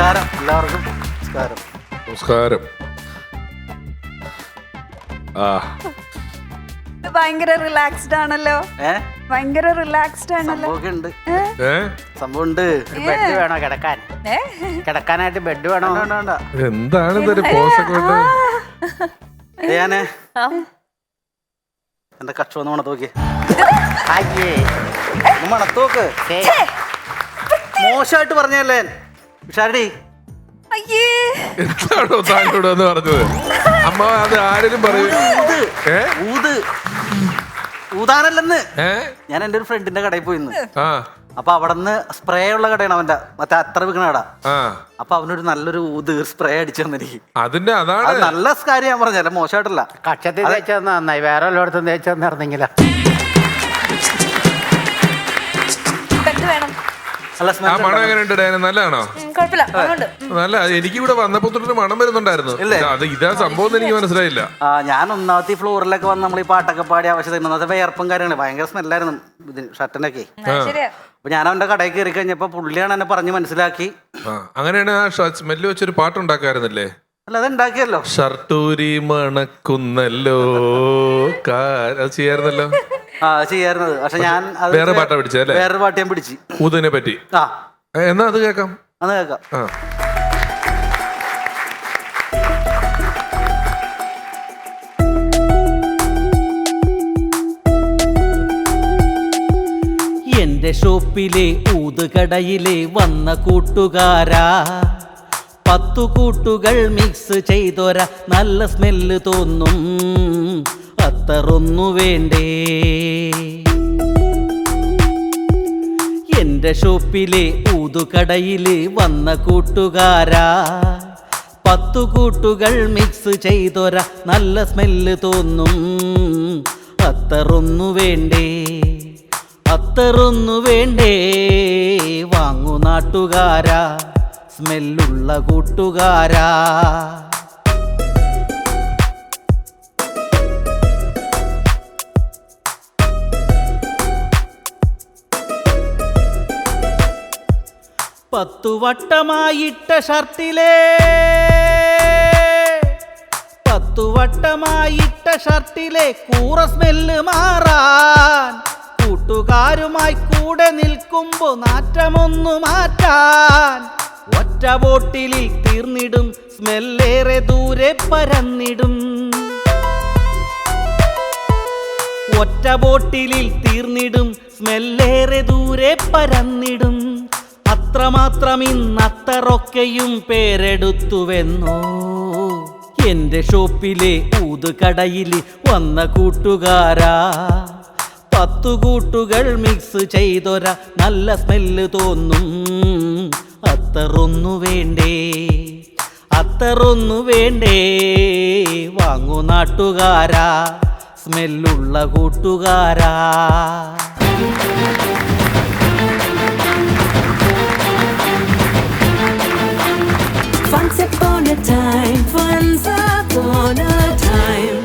നമസ്കാരം എല്ലാവർക്കും. നമസ്കാരം. നമസ്കാരം. ഭയങ്കര റിലാക്സ്ഡ് ആണല്ലോ. ഭയങ്കര റിലാക്സ്ഡ് ആണല്ലോ. സംഭവം ഉണ്ട്. ബെഡ് വേണോ കിടക്കാൻ? കിടക്കാനായിട്ട് ബെഡ് വേണോ? എന്താണ് ഇതൊരു പോസൊക്കെ ഉണ്ട്? ഞാനേ എന്റെ കക്ഷ മണത്തോക്ക് മണത്തോക്ക് മോശമായിട്ട് പറഞ്ഞല്ലേ ഷാരടി? എന്താണോ താങ്കളോട് എന്ന് പറഞ്ഞത്? അമ്മ അത് ആരെങ്കിലും പറയൂ. ഊതാനല്ലെന്ന്. ഞാൻ എന്റെ ഒരു ഫ്രണ്ടിന്റെ കടയിൽ പോയിന്ന്. അപ്പൊ അവിടെ നിന്ന് സ്പ്രേ ഉള്ള കടയാണ് അവന്റെ, മറ്റേ അത്ര വിൽക്കണ കട. അപ്പൊ അവനൊരു നല്ലൊരു ഊത് സ്പ്രേ അടിച്ചു തന്നിരിക്കും. അതിന്റെ അതാണ് നല്ല കാര്യം ഞാൻ പറഞ്ഞല്ല, മോശമായിട്ടല്ല. കക്ഷത്തിൽ തേച്ചത് നന്നായി, വേറെ എല്ലായിടത്തും തേച്ചെന്നിറങ്ങില്ല. ആ മണം എങ്ങനെയുണ്ട് ഡയന? നല്ലതാണോ? നല്ല. എനിക്ക് ഇവിടെ വന്നപ്പോ തൊട്ടൊരു മണം വരുന്നുണ്ടായിരുന്നു. അത് ഇതാ സംഭവം എനിക്ക് മനസ്സിലായില്ല. ഞാൻ ഒന്നാമത്തെ ഫ്ലോറിലൊക്കെ വന്ന് നമ്മൾ ഈ പാട്ടൊക്കെ പാടി ആവശ്യത വേർപ്പും കാര്യങ്ങളും ഭയങ്കര സ്മെല്ലായിരുന്നു ഷർട്ടിനൊക്കെ. അപ്പൊ ഞാൻ അവന്റെ കടയിൽ കയറി കഴിഞ്ഞപ്പോ പുള്ളിയാണ് എന്നെ പറഞ്ഞ് മനസ്സിലാക്കി. അങ്ങനെയാണ് ആ സ്മെല്ല് വെച്ചൊരു പാട്ടുണ്ടാക്കാറുന്നില്ലേ? അല്ല, അത് ഉണ്ടാക്കിയല്ലോ. ഷർട്ടൂരി മണക്കുന്നല്ലോ ചെയ്യാറുന്നല്ലോ. ചെയ്യാറുന്നത്. പക്ഷെ ഞാൻ വേറെ പാട്ടാ പിടിച്ചല്ലേ? വേറൊരു പാട്ട് ഞാൻ പിടിച്ചു ഊതിനെ പറ്റി. എന്നാ അത് കേക്കാം. അത് കേക്കാം. എന്റെ ഷോപ്പിലെ ഊതുകടയിലെ വന്ന കൂട്ടുകാരാ, 10 കൂട്ടുകൾ മിക്സ് ചെയ്തൊര നല്ല സ്മെല്ല് തോന്നും, അത്തറൊന്നു വേണ്ടേ? എന്റെ ഷോപ്പിലെ ഊതുകടയില് വന്ന കൂട്ടുകാരാ, 10 കൂട്ടുകൾ മിക്സ് ചെയ്തൊര നല്ല സ്മെല്ല് തോന്നും, അത്തറൊന്നു വേണ്ടേ? അത്തറൊന്നു വേണ്ടേ? വാങ്ങു നാട്ടുകാരാ, സ്മെല്ലുള്ള കൂട്ടുകാരാ. പത്തു വട്ടമായിട്ട ഷർട്ടിലെ 10 വട്ടമായിട്ട ഷർട്ടിലെ കൂറ സ്മെല്ല് മാറാൻ, കൂട്ടുകാരുമായി കൂടെ നിൽക്കുമ്പോ നാറ്റമൊന്നു മാറ്റാൻ, ഒറ്റ ബോട്ടിലിൽ തീർന്നിടും സ്മെല്ലേറെ ദൂരെ പരന്നിടും. ഒറ്റ ബോട്ടിലിൽ തീർന്നിടും സ്മെല്ലേറെ ദൂരെ പരന്നിടും. അത്രമാത്രം ഇന്നത്തറൊക്കെയും പേരെടുത്തുവെന്നോ എന്റെ ഷോപ്പിലെ ഊതുകടയിൽ വന്ന കൂട്ടുകാരാ, 10 കൂട്ടുകൾ മിക്സ് ചെയ്തൊര നല്ല സ്മെല്ല് തോന്നും, അത്തറൊന്നു വേണ്ടേ? അത്തറൊന്നു വേണ്ടേ? വാങ്ങു നാട്ടുകാരാ, സ്മെല്ലുള്ള കൂട്ടുകാരാ. Once upon a time, once upon a time.